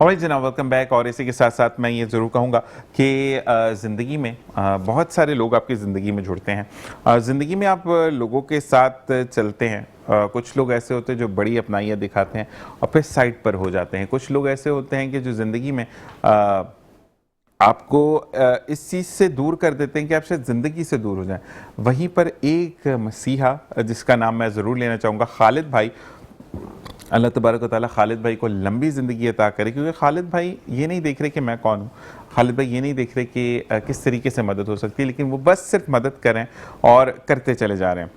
और जनाब welcome back. और इसी के साथ साथ मैं ये ज़रूर कहूँगा कि ज़िंदगी में बहुत सारे लोग आपकी ज़िंदगी में जुड़ते हैं। ज़िंदगी में आप लोगों के साथ चलते हैं। कुछ लोग ऐसे होते हैं जो बड़ी अपनाइयाँ दिखाते हैं और फिर साइड पर हो जाते हैं। कुछ लोग ऐसे होते हैं कि जो ज़िंदगी में आपको इस चीज़ से दूर कर देते हैं कि आप शायद ज़िंदगी से दूर हो जाएं। वहीं पर एक मसीहा जिसका नाम मैं ज़रूर लेना चाहूँगा, खालिद भाई। अल्लाह तबारक व तआला खालिद भाई को लंबी ज़िंदगी अता करे, क्योंकि खालिद भाई ये नहीं देख रहे कि मैं कौन हूँ। खालिद भाई ये नहीं देख रहे कि किस तरीके से मदद हो सकती है, लेकिन वो बस सिर्फ मदद करें और करते चले जा रहे हैं।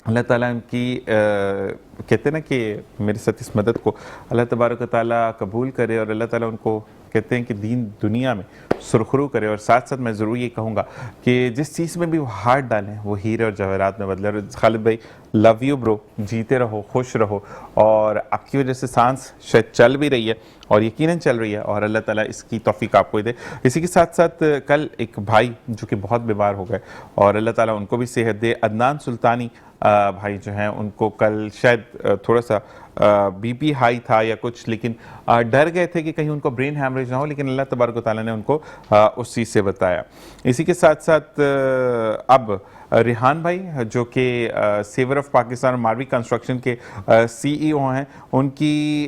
अल्लाह ताला उनकी कहते हैं ना कि मेरे साथ इस मदद को अल्लाह तबारक व तआला कबूल करे और अल्लाह ताला उनको कहते हैं कि दीन दुनिया में सुरखरू करे। और साथ साथ मैं ज़रूर ये कहूँगा कि जिस चीज़ में भी वो हाथ डालें वो हीरे और जवाहरात में बदले। और खालिद भाई लव यू ब्रो, जीते रहो, खुश रहो। और आपकी वजह से सांस शायद चल भी रही है और यकीनन चल रही है, और अल्लाह ताला इसकी तौफीक आपको दे। इसी के साथ साथ कल एक भाई जो कि बहुत बीमार हो गए और अल्लाह ताला उनको भी सेहत दे। अदनान सुल्तानी भाई जो हैं उनको कल शायद थोड़ा सा बीपी हाई था या कुछ, लेकिन डर गए थे कि कहीं उनको ब्रेन हैमरेज ना हो, लेकिन अल्लाह तबारक व तआला ने उनको उस चीज़ से बताया। इसी के साथ साथ अब रिहान भाई जो कि सेवर ऑफ पाकिस्तान और मारवी कंस्ट्रक्शन के CEO हैं, उनकी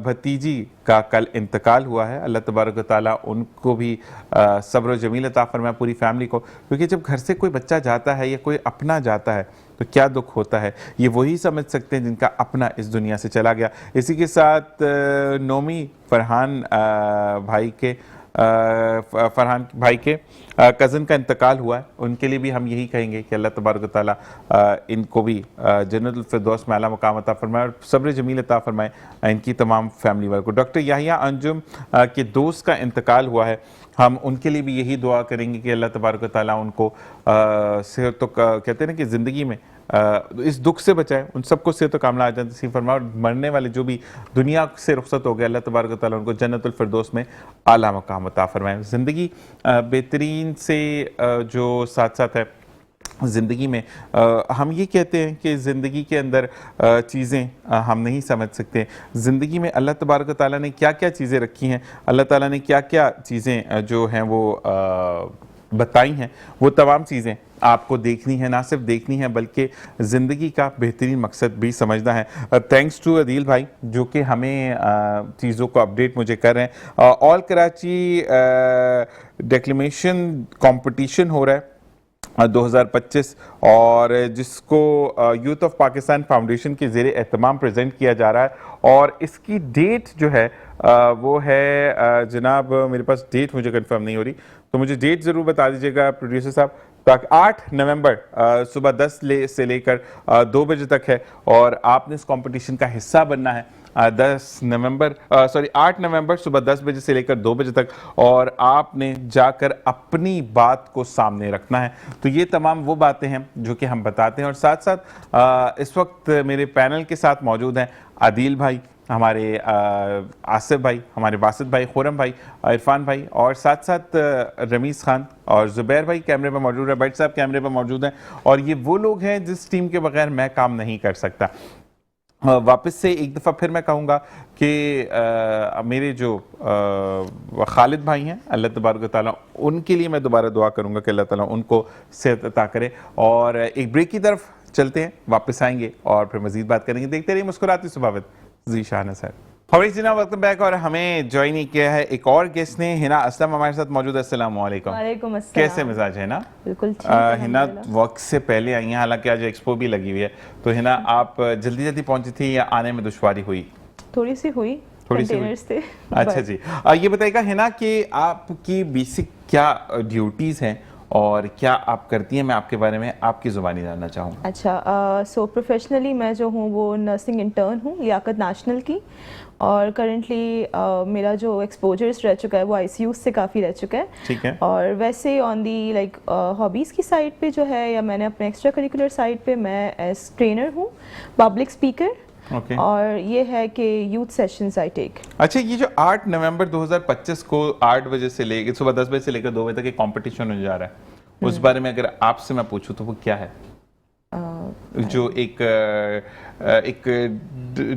भतीजी का कल इंतकाल हुआ है। अल्लाह तबारक व तआला उनको भी सब्र जमील अता फरमाए, पूरी फैमिली को। क्योंकि जब घर से कोई बच्चा जाता है या कोई अपना जाता है तो क्या दुख होता है, ये वही समझ सकते हैं जिनका अपना इस दुनिया से चला गया। इसी के साथ नोमी फरहान भाई के कज़न का इंतकाल हुआ है। उनके लिए भी हम यही कहेंगे कि अल्लाह तबारक व तआला इनको भी जन्नतुल फिरदौस में आला मकाम अता फरमाए और सब्र जमील अता फरमाए इनकी तमाम फैमिली वालों को। डॉक्टर याहिया अंजुम के दोस्त का इंतकाल हुआ है। हम उनके लिए भी यही दुआ करेंगे कि अल्लाह तबारक व तआला उनको सेहत, तो कहते हैं ना कि ज़िंदगी में इस दुख से बचाए, उन सबको सेहत कामला आजाद नसीब फरमाए। और मरने वाले जो भी दुनिया से रुखसत हो गए, अल्लाह तबारक व तआला उनको जन्नतुल फिरदौस में आला मकाम अता फरमाए। ज़िंदगी बेहतरीन से जो साथ साथ है ज़िंदगी में हम ये कहते हैं कि ज़िंदगी के अंदर चीज़ें हम नहीं समझ सकते। ज़िंदगी में अल्लाह तबारक व तआला ने क्या क्या चीज़ें रखी हैं, अल्लाह ताला ने क्या क्या चीज़ें जो हैं वो बताई हैं, वो तमाम चीज़ें आपको देखनी है। ना सिर्फ देखनी है बल्कि ज़िंदगी का बेहतरीन मकसद भी समझना है। थैंक्स टू अदील भाई जो कि हमें चीज़ों को अपडेट मुझे कर रहे हैं। ऑल कराची डेक्लेमेशन कंपटीशन हो रहा है 2025 और जिसको यूथ ऑफ पाकिस्तान फाउंडेशन के ज़ेरे एहतमाम प्रेजेंट किया जा रहा है। और इसकी डेट जो है वो है जनाब, मेरे पास डेट मुझे कंफर्म नहीं हो रही, तो मुझे डेट ज़रूर बता दीजिएगा प्रोड्यूसर साहब। ताकि 8 नवंबर सुबह 10 से लेकर 2 बजे तक है और आपने इस कंपटीशन का हिस्सा बनना है। 8 नवंबर सुबह 10 बजे से लेकर 2 बजे तक, और आपने जाकर अपनी बात को सामने रखना है। तो ये तमाम वो बातें हैं जो कि हम बताते हैं। और साथ साथ इस वक्त मेरे पैनल के साथ मौजूद हैं आदिल भाई, हमारे आसिफ भाई, हमारे बासित भाई, खुरम भाई, इरफान भाई, और साथ साथ रमीज़ खान और ज़ुबैर भाई कैमरे पर मौजूद है, भट्ट साहब कैमरे पर मौजूद हैं। और ये वो लोग हैं जिस टीम के बगैर मैं काम नहीं कर सकता। वापस से एक दफ़ा फिर मैं कहूँगा कि मेरे जो खालिद भाई हैं, अल्लाह तबारक व तआला उनके लिए मैं दोबारा दुआ करूँगा कि अल्लाह ताला उनको सेहत अता करे। और एक ब्रेक की तरफ चलते हैं, वापस आएंगे और फिर मज़ीद बात करेंगे। देखते रहिए मुस्कुराती सुबह जी शाहना सर। हमारी जिना वेलकम बैक। और हमें ज्वाइन ही किया है एक और गेस्ट ने, हिना असलम हमारे साथ मौजूद है। अस्सलाम वालेकुम। वालेकुम अस्सलाम। कैसे मिजाज है ना? बिल्कुल हिना वक्त से पहले आई हैं, हालांकि आज एक्सपो भी लगी हुई है। तो हिना आप जल्दी जल्दी पहुंची थी या आने में दुश्वारी हुई? थोड़ी सी हुई, कंटेनर्स थे। अच्छा जी, ये बताइएगा हिना कि आपकी बेसिक क्या ड्यूटीज़ हैं और क्या आप करती हैं, मैं आपके बारे में आपकी ज़ुबानी जानना चाहूँगा। अच्छा, सो प्रोफेशनली मैं जो हूँ वो नर्सिंग इंटर्न हूँ लियाकत नेशनल की। और करेंटली मेरा जो एक्सपोजर्स रह चुका है वो ICU से काफ़ी रह चुका है। ठीक है। और वैसे ऑन दी लाइक हॉबीज़ की साइड पे जो है, या मैंने अपने एक्स्ट्रा करिकुलर साइड पे मैं एज ट्रेनर हूँ, पब्लिक स्पीकर। Okay. और ये है कि यूथ सेशंस आई टेक। अच्छा, ये जो 8 नवंबर 2025 को 8 बजे से लेकर सुबह 10 बजे से लेकर 2 बजे तक एक कंपटीशन होने जा रहा है, उस बारे में अगर आपसे मैं पूछूं तो वो क्या है? जो एक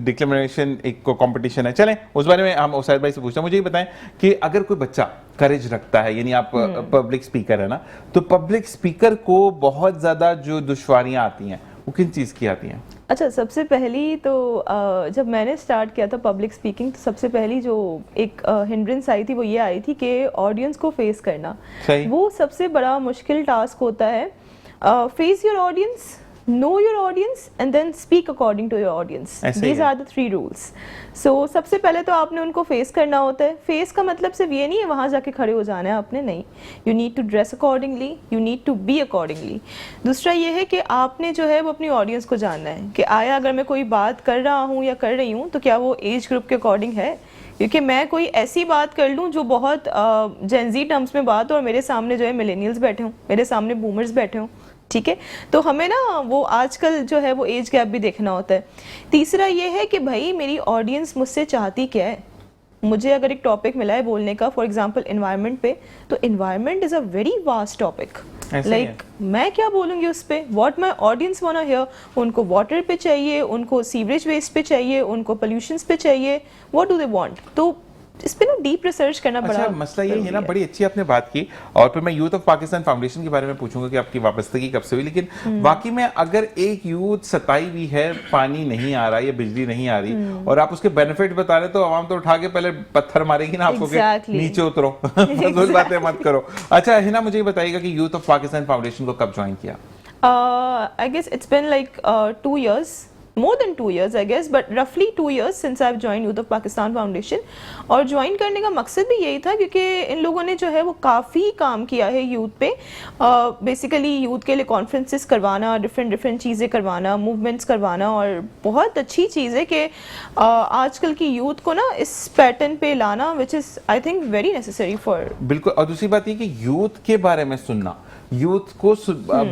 डिक्लेमेशन एक कंपटीशन है, चलें उस बारे में हम उसैद भाई से पूछते हैं। मुझे ये बताएं कि अगर कोई बच्चा करेज रखता है, यानी आप पब्लिक स्पीकर है ना, तो पब्लिक स्पीकर को बहुत ज़्यादा जो दुश्वारियाँ आती हैं वो किन चीज़ की आती हैं? अच्छा, सबसे पहली तो जब मैंने स्टार्ट किया था पब्लिक स्पीकिंग, तो सबसे पहली जो एक हिंड्रेंस आई थी वो ये आई थी कि ऑडियंस को फेस करना। सही। वो सबसे बड़ा मुश्किल टास्क होता है। Face your audience, know your audience and then speak according to your audience. These are the 3 rules. So सबसे पहले तो आपने उनको फेस करना होता है। फेस का मतलब सिर्फ ये नहीं है वहाँ जाके खड़े हो जाना है आपने, नहीं। You need to dress accordingly, you need to be accordingly. दूसरा ये है कि आपने जो है वो अपनी ऑडियंस को जानना है कि आया अगर मैं कोई बात कर रहा हूँ या कर रही हूँ तो क्या वो एज ग्रुप के अकॉर्डिंग है, क्योंकि मैं कोई ऐसी बात कर लूँ जो बहुत जेनजी टर्म्स में बात हो और मेरे सामने जो है मिलेनियल्स बैठे हों, मेरे सामने बूमर्स बैठे हों, ठीक है, तो हमें ना वो आजकल जो है वो एज गैप भी देखना होता है। तीसरा ये है कि भाई मेरी ऑडियंस मुझसे चाहती क्या है। मुझे अगर एक टॉपिक मिला है बोलने का, फॉर एग्जांपल एनवायरनमेंट पे, तो environment is a very vast topic. Like मैं क्या बोलूँगी उस पर, what my audience want to hear. उनको वाटर पे चाहिए, उनको सीवरेज वेस्ट पे चाहिए, उनको पोल्यूशंस पे चाहिए, व्हाट डू दे वांट। तो इस पे ना डीप रिसर्च करना बड़ा अच्छा, मसला ये है ना, बड़ी अच्छी आपने बात की, और फिर मैं यूथ ऑफ पाकिस्तान फाउंडेशन के बारे में पूछूंगा कि आपकी वाबस्तगी कब से हुई, लेकिन वाकई में अगर एक यूथ सताई हुई है, पानी नहीं आ रहा या बिजली नहीं आ रही, और आप उसके बेनिफिट बता रहे, तो आवाम तो उठा के पहले पत्थर मारेगी ना आपको, exactly. नीचे उतरो बस बातें मत करो। अच्छा हिना, मुझे ये बताइएगा कि यूथ ऑफ पाकिस्तान फाउंडेशन को कब ज्वाइन किया? I guess it's been like 2 years. More than 2 years, I guess, but roughly 2 years since I've joined Youth of Pakistan Foundation. और ज्वाइन करने का मकसद भी यही था क्योंकि इन लोगों ने जो है वो काफ़ी काम किया है यूथ पे। बेसिकली यूथ के लिए कॉन्फ्रेंसेस करवाना, डिफरेंट चीज़ें करवाना, मूवमेंट्स करवाना, और बहुत अच्छी चीज़ है कि आजकल की यूथ को ना इस पैटर्न पे लाना, which is I think very necessary for. बिल्कुल। और दूसरी बात ये कि यूथ के बारे में सुनना, यूथ को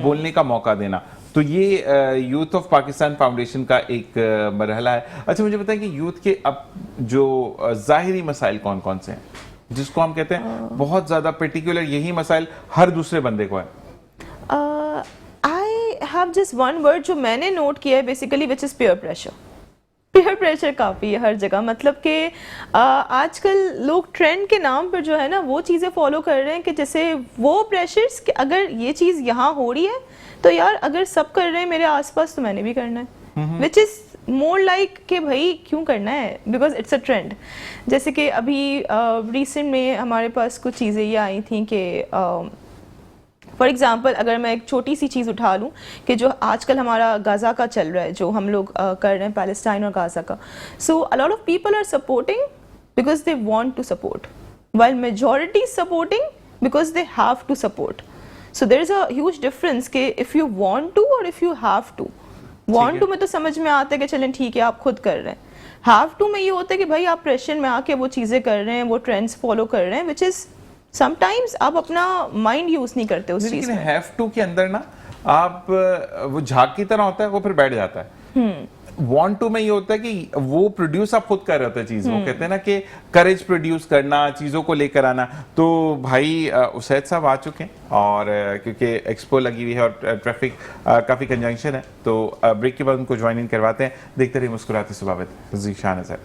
बोलने का मौका देना, तो ये यूथ ऑफ पाकिस्तान फाउंडेशन का एक मरहला है। अच्छा मुझे बताएं कि यूथ के अब जो ज़ाहिरी मसाइल कौन कौन से हैं जिसको हम कहते हैं बहुत ज़्यादा पर्टिकुलर यही मसाइल हर दूसरे बंदे को है? I have just one word जो मैंने नोट किया है basically, which is peer pressure. Peer pressure काफ़ी है हर जगह, मतलब कि आजकल लोग ट्रेंड के नाम पर जो है ना वो चीज़ें फॉलो कर रहे हैं कि जैसे वो प्रेशर्स कि अगर ये चीज़ यहाँ हो रही है तो यार अगर सब कर रहे हैं मेरे आसपास तो मैंने भी करना है, विच इज़ मोर लाइक कि भाई क्यों करना है, बिकॉज इट्स अ ट्रेंड। जैसे कि अभी रिसेंट में हमारे पास कुछ चीज़ें ये आई थी कि फॉर एग्जाम्पल अगर मैं एक छोटी सी चीज़ उठा लूँ कि जो आजकल हमारा गाज़ा का चल रहा है, जो हम लोग कर रहे हैं पैलेस्टाइन और गाज़ा का, so a lot of people are supporting because they want to support, while majority is supporting because they have to support. So there is a huge difference कि if you want to or if you have to. Want to में तो समझ में आता है कि चलें ठीक है आप खुद कर रहे हैं, have to में ये होता है कि भाई आप प्रेशर में आके वो चीज़ें कर रहे हैं, वो ट्रेंड्स फॉलो कर रहे हैं, which is sometimes आप अपना माइंड यूज़ नहीं करते उस चीज़ में। have to के अंदर ना आप वो झाग की तरह होता है, वो फिर बैठ जाता है। Want to में ये होता है कि वो प्रोड्यूस आप खुद कर रहे होते हैं चीज, वो कहते हैं ना कि करेज प्रोड्यूस करना, चीजों को लेकर आना। तो भाई उसैद साहब आ चुके हैं और क्योंकि एक्सपो लगी हुई है और ट्रैफिक काफी कंजंक्शन है, तो ब्रेक के बाद उनको ज्वाइन इन करवाते हैं। देखते रहिए मुस्कुराती सुबह जी शान है सर।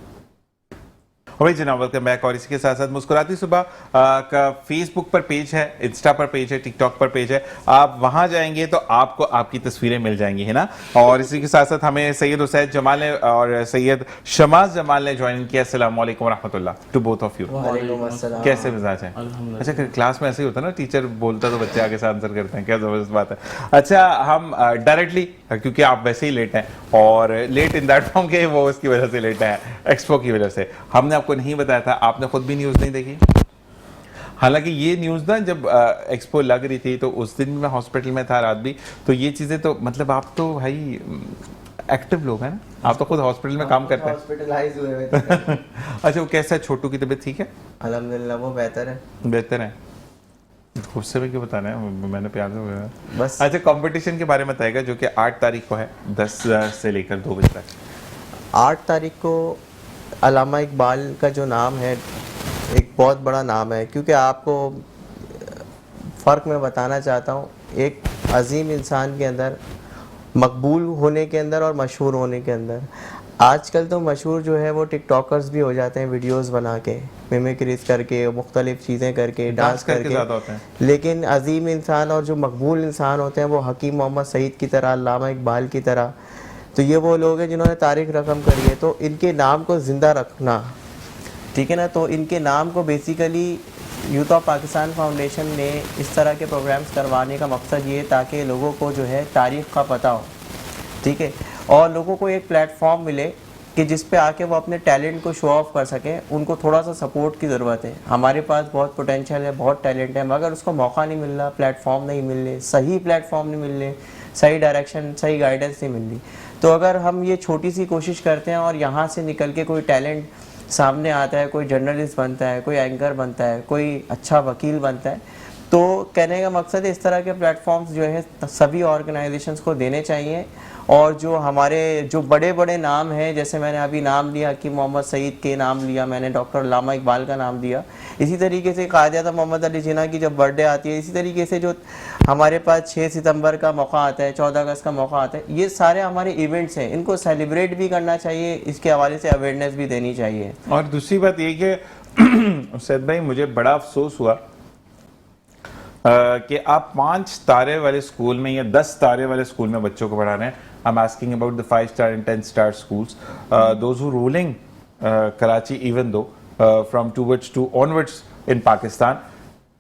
भाई जनाब वेलकम बैक। और इसी के साथ साथ मुस्कुराती सुबह का फेसबुक पर पेज है, इंस्टा पर पेज है, टिकटॉक पर पेज है, आप वहां जाएंगे तो आपको आपकी तस्वीरें मिल जाएंगी, है ना। और इसी के साथ साथ हमें सैयद उसैद जमाल ने और सैयद शमाज जमाल ने ज्वाइन किया। अस्सलाम वालेकुम रहमतुल्लाह टू बोथ ऑफ यू। कैसे मिजाज है? अच्छा क्लास में ऐसे ही होता है ना, टीचर बोलता तो बच्चे आगे से आंसर करते हैं, क्या जबरदस्त बात है। अच्छा हम डायरेक्टली, क्योंकि आप वैसे ही लेट हैं और लेट इन दैट फॉर्म के वो उसकी वजह से लेट है, एक्सपो की वजह से, हमने आपको नहीं बताया था, आपने खुद भी न्यूज़ नहीं देखी। हालांकि ये न्यूज़ ना जब एक्सपो लग रही थी तो उस दिन मैं हॉस्पिटल में था रात भी, तो ये चीज़ें तो मतलब आप तो भाई एक्टिव लोग हैं ना, आप तो खुद हॉस्पिटल में काम करते हैं। हॉस्पिटलाइज हुए थे। अच्छा वो कैसा है, छोटू की तबीयत ठीक है? अल्हम्दुलिल्लाह वो बेहतर है। बेहतर है। गुस्से में क्यों बताना है, मैंने प्यार से बोला बस। अच्छा कंपटीशन के बारे में बताएगा जो कि 8 तारीख को है 10 से लेकर 2 बजे तक। 8 तारीख को अल्लामा इकबाल का जो नाम है एक बहुत बड़ा नाम है, क्योंकि आपको फ़र्क मैं बताना चाहता हूँ, एक अजीम इंसान के अंदर मकबूल होने के अंदर और मशहूर होने के अंदर। आजकल तो मशहूर जो है वो टिकटॉकर्स भी हो जाते हैं, वीडियोस बना के, मिमिक्रीज करके, मुख्तलिफ चीज़ें करके, डांस करके ज़्यादा होते हैं। लेकिन अजीम इंसान और जो मकबूल इंसान होते हैं वो हकीम मोहम्मद सईद की तरह, अल्लामा इकबाल की तरह, तो ये वो लोग हैं जिन्होंने तारीख रकम करी है। तो इनके नाम को ज़िंदा रखना, ठीक है ना, तो इनके नाम को basically youth of Pakistan foundation ने इस तरह के प्रोग्राम्स करवाने का मकसद ये है ताकि लोगों को जो है तारीख़ का पता हो, ठीक है, और लोगों को एक प्लेटफॉर्म मिले कि जिस पे आके वो अपने टैलेंट को शो ऑफ कर सकें। उनको थोड़ा सा सपोर्ट की ज़रूरत है। हमारे पास बहुत पोटेंशियल है, बहुत टैलेंट है, मगर उसको मौका नहीं मिल रहा, प्लेटफॉर्म नहीं मिल रहे, सही प्लेटफॉर्म नहीं मिल रहे, सही डायरेक्शन, सही गाइडेंस नहीं मिल रही। तो अगर हम ये छोटी सी कोशिश करते हैं और यहाँ से निकल के कोई टैलेंट सामने आता है, कोई जर्नलिस्ट बनता है, कोई एंकर बनता है, कोई अच्छा वकील बनता है, तो कहने का मकसद है इस तरह के प्लेटफॉर्म्स जो है सभी ऑर्गेनाइजेशंस को देने चाहिए। और जो हमारे जो बड़े बड़े नाम हैं, जैसे मैंने अभी नाम लिया कि मोहम्मद सईद के नाम लिया, मैंने डॉक्टर अल्लामा इकबाल का नाम दिया, इसी तरीके से कायद-ए-आज़म मोहम्मद अली जिन्ना की जब बर्थडे आती है, इसी तरीके से जो हमारे पास 6 सितंबर का मौका आता है, 14 अगस्त का मौका आता है, ये सारे हमारे इवेंट्स हैं, इनको सेलिब्रेट भी करना चाहिए, इसके हवाले से अवेयरनेस भी देनी चाहिए। और दूसरी बात ये कि सैद भाई मुझे बड़ा अफसोस हुआ कि आप 5 तारे वाले स्कूल में या 10 तारे वाले स्कूल में बच्चों को पढ़ा रहे हैं। I am asking about the 5-star and 10-star schools, those who ruling Karachi even though from towards to onwards in Pakistan।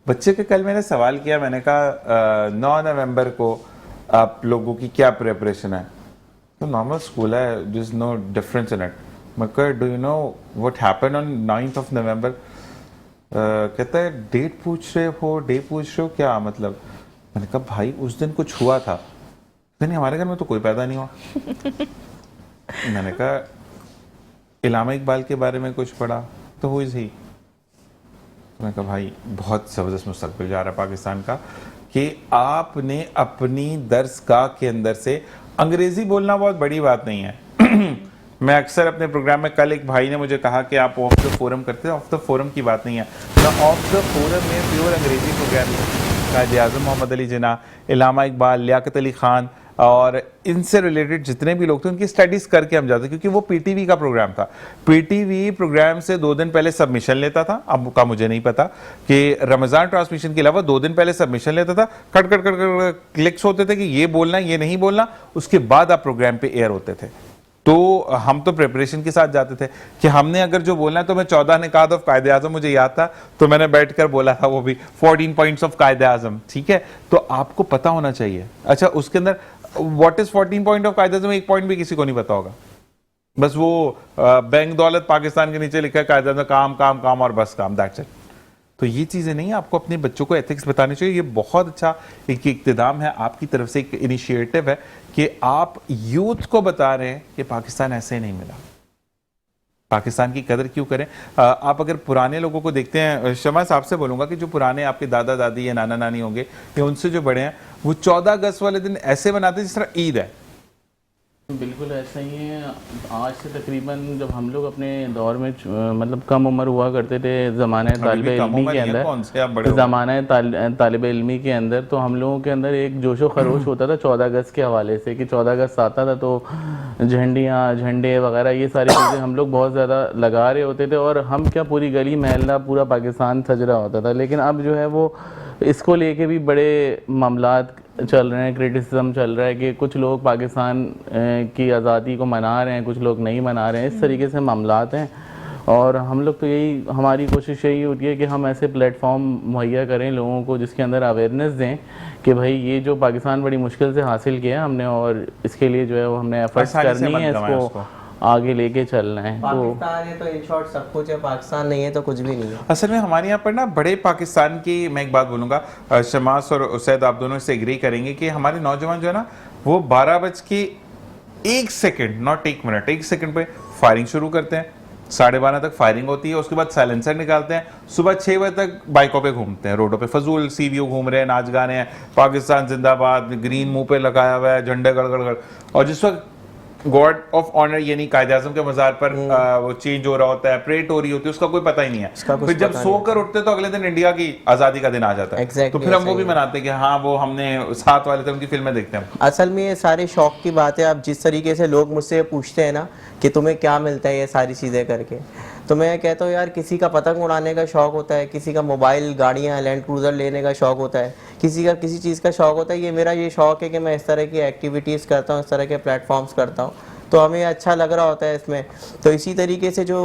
बच्चे के कल मैंने सवाल किया, मैंने कहा 9 नवंबर को आप लोगों की क्या प्रिपरेशन है? तो नॉर्मल स्कूल है, there is no difference in it. मैं कहा do you know what happened on 9th of November? कहता है डेट पूछ रहे हो, डे पूछ रहे हो, क्या मतलब? मैंने कहा भाई उस दिन कुछ हुआ था। नहीं हमारे घर में तो कोई पैदा नहीं हुआ। मैंने कहा अल्लामा इकबाल के बारे में कुछ पढ़ा तो हु इज ही? मैंने कहा भाई बहुत ज़बरदस्त मुस्तकबिल जा रहा है पाकिस्तान का कि आपने अपनी दर्सगाह के अंदर से अंग्रेजी बोलना बहुत बड़ी बात नहीं है। मैं अक्सर अपने प्रोग्राम में, कल एक भाई ने मुझे कहा कि आप ऑफ द फोरम करते हैं, ऑफ द फोरम की बात नहीं है ना, ऑफ द फोरम में प्योर अंग्रेजी प्रोग्राम है। कायद-ए-आज़म मोहम्मद अली जिन्ना, अल्लामा इकबाल, लियाकत अली खान और इनसे रिलेटेड जितने भी लोग थे उनकी स्टडीज करके हम जाते, क्योंकि वो पीटीवी का प्रोग्राम था। पीटीवी प्रोग्राम से 2 दिन पहले सबमिशन लेता था, अब का मुझे नहीं पता कि रमजान ट्रांसमिशन के अलावा 2 दिन पहले सबमिशन लेता था, cut cut cut cut clicks होते थे कि ये बोलना ये नहीं बोलना, उसके बाद आप प्रोग्राम पे एयर होते थे। तो हम तो प्रिपरेशन के साथ जाते थे कि हमने अगर जो बोलना है, तो मैं 14 निकात ऑफ कायद-ए-आज़म मुझे याद था, तो मैंने बैठकर बोला था, वो भी 14 पॉइंट्स ऑफ कायद-ए-आज़म, ठीक है। तो आपको पता होना चाहिए। अच्छा उसके अंदर what is 14 point of Quaid-e-Azam, एक पॉइंट भी किसी को नहीं पता होगा। बस वो बैंक दौलत पाकिस्तान के नीचे लिखा है कायद-ए-आज़म, काम काम काम और बस काम, दैट्स इट। तो ये चीज़ें नहीं, आपको अपने बच्चों को एथिक्स बताने चाहिए। ये बहुत अच्छा एक इक़्तिदाम है आपकी तरफ से, एक इनिशिएटिव है कि आप यूथ को बता रहे हैं कि पाकिस्तान ऐसे नहीं मिला, पाकिस्तान की कदर क्यों करें। आप अगर पुराने लोगों को देखते हैं, शमा साहब से बोलूँगा कि जो पुराने आपके दादा दादी या नाना नानी होंगे या उनसे जो बड़े हैं, वो 14 अगस्त वाले दिन ऐसे मनाते हैं जिस तरह ईद है। बिल्कुल ऐसा ही है। आज से तकरीबन जब हम लोग अपने दौर में मतलब कम उम्र हुआ करते थे, ज़माने तालिब इल्मी के अंदर, ज़माने तालिब इल्मी के अंदर, तो हम लोगों के अंदर एक जोशो खरोश होता था 14 अगस्त के हवाले से कि 14 अगस्त आता था तो झंडियाँ, झंडे वगैरह ये सारी चीज़ें हम लोग बहुत ज़्यादा लगा रहे होते थे, और हम क्या पूरी गली महल्ला पूरा पाकिस्तान सज रहा होता था। लेकिन अब जो है वो इसको लेके भी बड़े मामलात चल रहे हैं, क्रिटिसिज्म चल रहा है कि कुछ लोग पाकिस्तान की आज़ादी को मना रहे हैं, कुछ लोग नहीं मना रहे हैं, इस तरीके से मामलात हैं। और हम लोग तो यही, हमारी कोशिश यही होती है कि हम ऐसे प्लेटफॉर्म मुहैया करें लोगों को जिसके अंदर अवेयरनेस दें कि भाई ये जो पाकिस्तान बड़ी मुश्किल से हासिल किया हमने, और इसके लिए जो है वो हमने एफर्ट्स करनी है, इसको आगे लेके चलना है। पाकिस्तान है तो इन शॉर्ट सब कुछ है, पाकिस्तान नहीं है तो कुछ भी नहीं है। असल में हमारे यहाँ पर ना बड़े पाकिस्तान की, मैं एक बात बोलूँगा, शमास और उसैद आप दोनों से एग्री करेंगे कि हमारे नौजवान जो है ना, वो 12:01 नॉट 1 मिनट, 1 सेकंड पे फायरिंग शुरू करते हैं, 12:30 तक फायरिंग होती है, उसके बाद साइलेंसर निकालते हैं, सुबह 6 बजे तक बाइकों पे घूमते हैं, रोडों पे फजूल सीवीओ घूम रहे हैं, नाच गा रहे हैं, पाकिस्तान जिंदाबाद, ग्रीन मुंह पे लगाया हुआ है, झंडे गड़गड़, और जिस वक्त गॉड ऑफ ऑनर यानी कायदे आजम के मजार पर वो चेंज हो रहा होता है, परेड हो रही होती है, उसका कोई पता ही नहीं है। फिर जब सोकर उठते तो अगले दिन इंडिया की आजादी का दिन आ जाता है। तो फिर हम वो भी मनाते हैं कि हाँ वो हमने साथ वाले थे, उनकी फिल्में देखते हैं। असल में ये सारे शौक की बात है। अब जिस तरीके से लोग मुझसे पूछते हैं ना कि तुम्हें क्या मिलता है ये सारी चीज़ें करके, तो मैं कहता हूँ यार किसी का पतंग उड़ाने का शौक होता है, किसी का मोबाइल गाड़ियाँ लैंड क्रूज़र लेने का शौक होता है, किसी का किसी चीज़ का शौक होता है। ये मेरा ये शौक है कि मैं इस तरह की एक्टिविटीज़ करता हूँ, इस तरह के प्लेटफॉर्म्स करता हूँ, तो हमें अच्छा लग रहा होता है इसमें। तो इसी तरीके से जो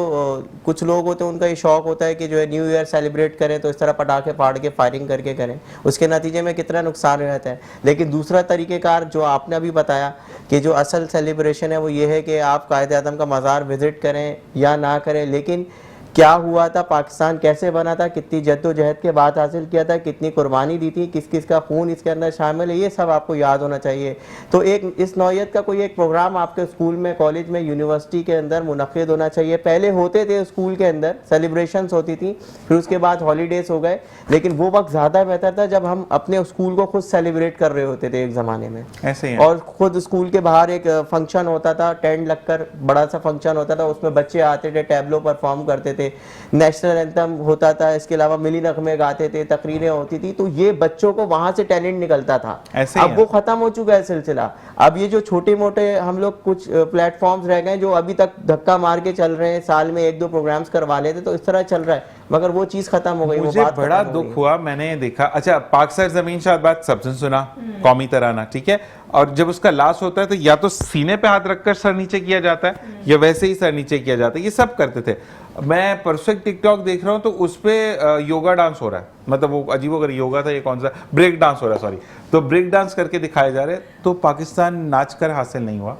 कुछ लोग होते हैं उनका ये शौक होता है कि जो है न्यू ईयर सेलिब्रेट करें तो इस तरह पटाखे फाड़ के फायरिंग करके करें, उसके नतीजे में कितना नुकसान रहता है। लेकिन दूसरा तरीक़ेकार जो आपने अभी बताया कि जो असल सेलिब्रेशन है वो ये है कि आप कायदे आज़म का मज़ार विज़िट करें या ना करें, लेकिन क्या हुआ था, पाकिस्तान कैसे बना था, कितनी जद्दोजहद के बाद हासिल किया था, कितनी कुर्बानी दी थी, किस किस का खून इसके अंदर शामिल है, ये सब आपको याद होना चाहिए। तो एक इस नौयत का कोई एक प्रोग्राम आपके स्कूल में, कॉलेज में, यूनिवर्सिटी के अंदर मुनक़िद होना चाहिए। पहले होते थे स्कूल के अंदर सेलिब्रेशंस होती थी, फिर उसके बाद हॉलीडेज़ हो गए, लेकिन वो वक्त ज़्यादा बेहतर था जब हम अपने स्कूल को खुद सेलिब्रेट कर रहे होते थे एक ज़माने में। ऐसे ही और खुद स्कूल के बाहर एक फंक्शन होता था, टेंट लगकर बड़ा सा फंक्शन होता था, उसमें बच्चे आते थे, टैबलो परफॉर्म करते थे, नेशनल एंथम होता था, इसके अलावा मिली नगमे गाते थे, तकरीरें होती थी, तो ये बच्चों को वहां से टैलेंट निकलता था। अब वो खत्म हो चुका है सिलसिला। अब ये जो छोटे मोटे हम लोग कुछ प्लेटफॉर्म्स रह गए जो अभी तक धक्का मार के चल रहे हैं, साल में 1-2 प्रोग्राम्स करवा लेते, तो इस तरह चल रहा है, मगर वो चीज खत्म हो गई। मुझे बड़ा दुख हुआ, मैंने देखा, अच्छा पाक सर जमीन शाद बात सबसे सुना, कौमी तराना, ठीक है, और जब उसका लाश होता है तो या तो सीने पे हाथ रखकर सर नीचे किया जाता है या वैसे ही सर नीचे किया जाता है, ये सब करते थे। मैं परफेक्ट टिकटॉक देख रहा हूँ तो उस पे योगा डांस हो रहा है, मतलब वो अजीबोगरीब योगा था, ये कौन सा ब्रेक डांस हो रहा है, सॉरी, तो ब्रेक डांस करके दिखाए जा रहे। तो पाकिस्तान नाच कर हासिल नहीं हुआ,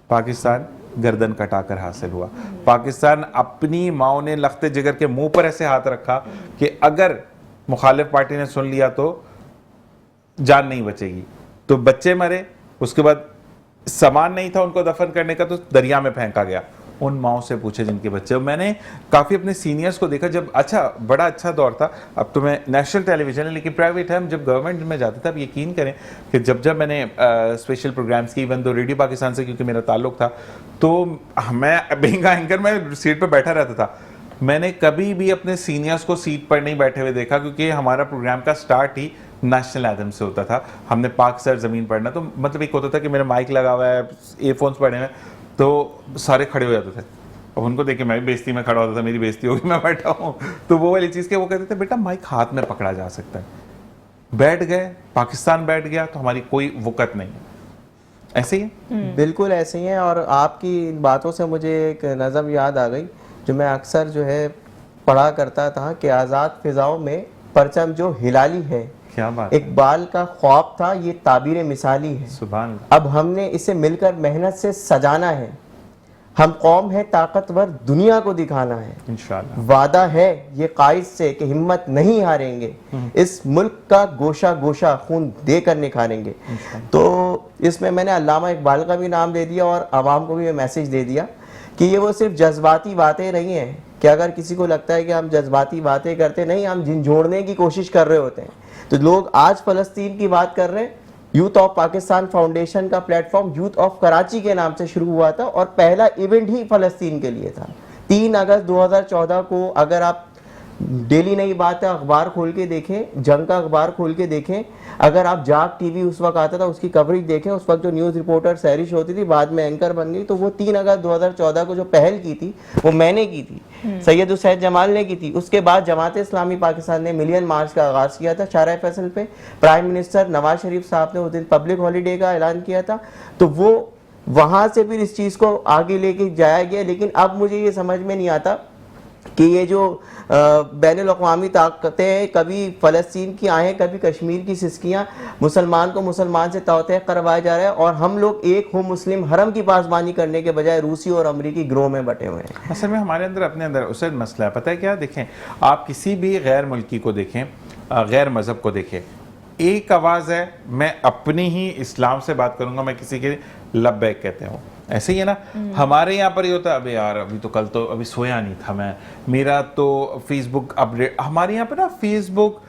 पाकिस्तान गर्दन कटाकर हासिल हुआ। पाकिस्तान अपनी माओ ने लखते जिगर के मुंह पर ऐसे हाथ रखा कि अगर मुखालिफ पार्टी ने सुन लिया तो जान नहीं बचेगी। तो बच्चे मरे, उसके बाद सामान नहीं था उनको दफन करने का तो दरिया में फेंका गया। उन माओ से पूछे जिनके बच्चे। मैंने काफ़ी अपने सीनियर्स को देखा, जब बड़ा अच्छा दौर था, अब तो मैं नेशनल टेलीविजन है लेकिन प्राइवेट है, हम जब गवर्नमेंट में जाते थे, आप यकीन करें कि जब मैंने स्पेशल प्रोग्राम्स की, इवन दो रेडियो पाकिस्तान से क्योंकि मेरा ताल्लुक था, तो मैं बीइंग एंकर मैं सीट पर बैठा रहता था। मैंने कभी भी अपने सीनियर्स को सीट पर नहीं बैठे हुए देखा, क्योंकि हमारा प्रोग्राम का स्टार्ट ही नेशनल एंथम से होता था। हमने पाक सर ज़मीन पढ़ना, तो मतलब एक होता था कि मेरा माइक लगा हुआ है, एयरफोन्स पड़े हुए, तो सारे खड़े हो जाते थे। अब उनको देख के मैं भी बेइज्जती में खड़ा होता था, मेरी बेइज्जती होगी, मैं बैठा हूँ। तो वो वाली चीज़ के वो कहते थे बेटा माइक हाथ में पकड़ा जा सकता है। बैठ गए, पाकिस्तान बैठ गया तो हमारी कोई वक़्त नहीं है। ऐसे ही है, बिल्कुल ऐसे ही है। और आपकी इन बातों से मुझे एक नज़म याद आ गई जो मैं अक्सर जो है पढ़ा करता था कि आज़ाद फिजाओं में परचम जो हिलाली है, क्या बात, इकबाल का ख्वाब था, ये ताबीर मिसाली है। सुभान अल्लाह। अब हमने इसे मिलकर मेहनत से सजाना है, हम कौम है ताकतवर, दुनिया को दिखाना है। इंशाअल्लाह वादा है ये कायद से कि हिम्मत नहीं हारेंगे, इस मुल्क का गोशा गोशा खून देकर निखारेंगे। तो इसमें मैंने अल्लामा इकबाल का भी नाम दे दिया और आवाम को भी मैसेज दे दिया कि ये वो सिर्फ जज्बाती बातें नहीं हैं कि अगर किसी को लगता है कि हम जज्बाती बातें करते, नहीं, हम झिंझोड़ने की कोशिश कर रहे होते हैं। तो लोग आज फ़लस्तीन की बात कर रहे हैं। यूथ ऑफ पाकिस्तान फाउंडेशन का प्लेटफॉर्म यूथ ऑफ कराची के नाम से शुरू हुआ था और पहला इवेंट ही फ़लस्तीन के लिए था। 3 अगस्त 2014 को अगर आप डेली नई बात है अखबार खोल के देखें, जंग का अखबार खोल के देखें, अगर आप जाग टीवी उस वक्त आता था उसकी कवरेज देखें, उस वक्त जो न्यूज़ रिपोर्टर सहरिश होती थी, बाद में एंकर बन गई, तो वो 3 अगस्त 2014 को जो पहल की थी वो मैंने की थी, सैयद हुसैन जमाल ने की थी। उसके बाद जमात इस्लामी पाकिस्तान ने मिलियन मार्च का आगाज़ किया था शाहराह फैसल पे। प्राइम मिनिस्टर नवाज शरीफ साहब ने उस दिन पब्लिक हॉलीडे का ऐलान किया था। तो वो वहाँ से फिर इस चीज़ को आगे लेके जाया गया। लेकिन अब मुझे ये समझ में नहीं आता कि ये जो बैनुल-अक़वामी ताकतें, कभी फ़लस्तीन की आएँ, कभी कश्मीर की सिस्कियाँ, मुसलमान को मुसलमान से तौतेह करवाया जा रहा है और हम लोग एक हो मुस्लिम हरम की पासबानी करने के बजाय रूसी और अमरीकी ग्रोह में बटे हुए हैं। असल में हमारे अंदर अपने अंदर उससे मसला है, पता है क्या? देखें, आप किसी भी गैर मुल्की को देखें, गैर मज़हब को देखें, एक आवाज़ है, मैं अपनी ही इस्लाम से बात करूँगा, मैं किसी के लब्बैक कहते हूँ। ऐसे ही है ना, हमारे यहाँ पर ये होता है, अबे यार अभी तो कल तो अभी सोया नहीं था मैं, मेरा तो फेसबुक अपडेट। हमारे यहाँ पर ना फेसबुक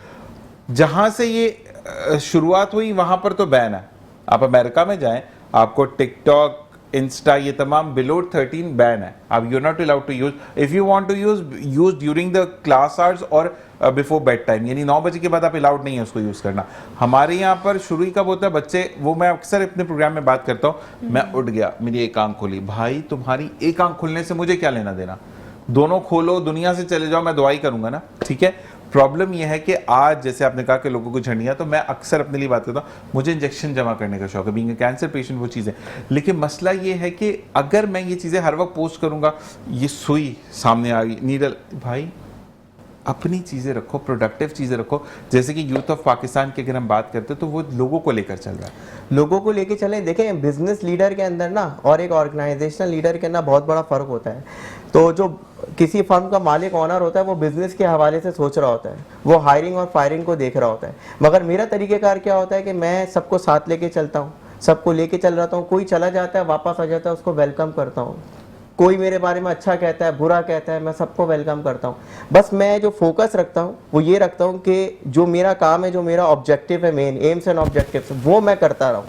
जहाँ से ये शुरुआत हुई वहाँ पर तो बैन है। आप अमेरिका में जाएं, आपको टिकटॉक, इंस्टा, ये तमाम बिलो 13 बैन है। अब you not allowed to use, if you want to use during the class hours और बिफोर बेड टाइम, यानी 9 बजे के बाद आप अलाउड नहीं है उसको यूज करना। हमारे यहाँ पर शुरू ही कब होता है, बच्चे, वो मैं अक्सर अपने प्रोग्राम में बात करता हूँ, मैं उठ गया, मेरी एक आंख खुली, भाई तुम्हारी एक आंख खुलने से मुझे क्या लेना देना, दोनों खोलो, दुनिया से चले जाओ, मैं दुआई करूंगा ना, ठीक है। प्रॉब्लम यह है कि आज जैसे आपने कहा कि लोगों को झंडियां, तो मैं अक्सर अपने लिए बात करता हूँ, मुझे इंजेक्शन जमा करने का शौक है, बीइंग अ कैंसर पेशेंट वो चीज़ें, लेकिन मसला ये है कि अगर मैं ये चीज़ें हर वक्त पोस्ट करूंगा, ये सुई सामने आ गई, नीडल, भाई अपनी चीज़ें रखो, प्रोडक्टिव चीज़ें रखो। जैसे कि यूथ ऑफ पाकिस्तान की अगर हम बात करते हैं तो वो लोगों को लेकर चल रहा है, लोगों को लेके चले। देखें, बिजनेस लीडर के अंदर ना और एक ऑर्गेनाइजेशनल लीडर के अंदर बहुत बड़ा फर्क होता है। तो जो किसी फर्म का मालिक ओनर होता है वो बिजनेस के हवाले से सोच रहा होता है, वो हायरिंग और फायरिंग को देख रहा होता है। मगर मेरा तरीक़ेकार क्या होता है कि मैं सबको साथ लेके चलता हूँ, सबको लेके चल रहा हूँ। कोई चला जाता है, वापस आ जाता है, उसको वेलकम करता हूँ। कोई मेरे बारे में अच्छा कहता है, बुरा कहता है, मैं सबको वेलकम करता हूँ। बस मैं जो फोकस रखता हूँ वो ये रखता हूँ कि जो मेरा काम है, जो मेरा ऑब्जेक्टिव है, मेन एम्स एंड ऑब्जेक्टिव्स, वो मैं करता रहूँ,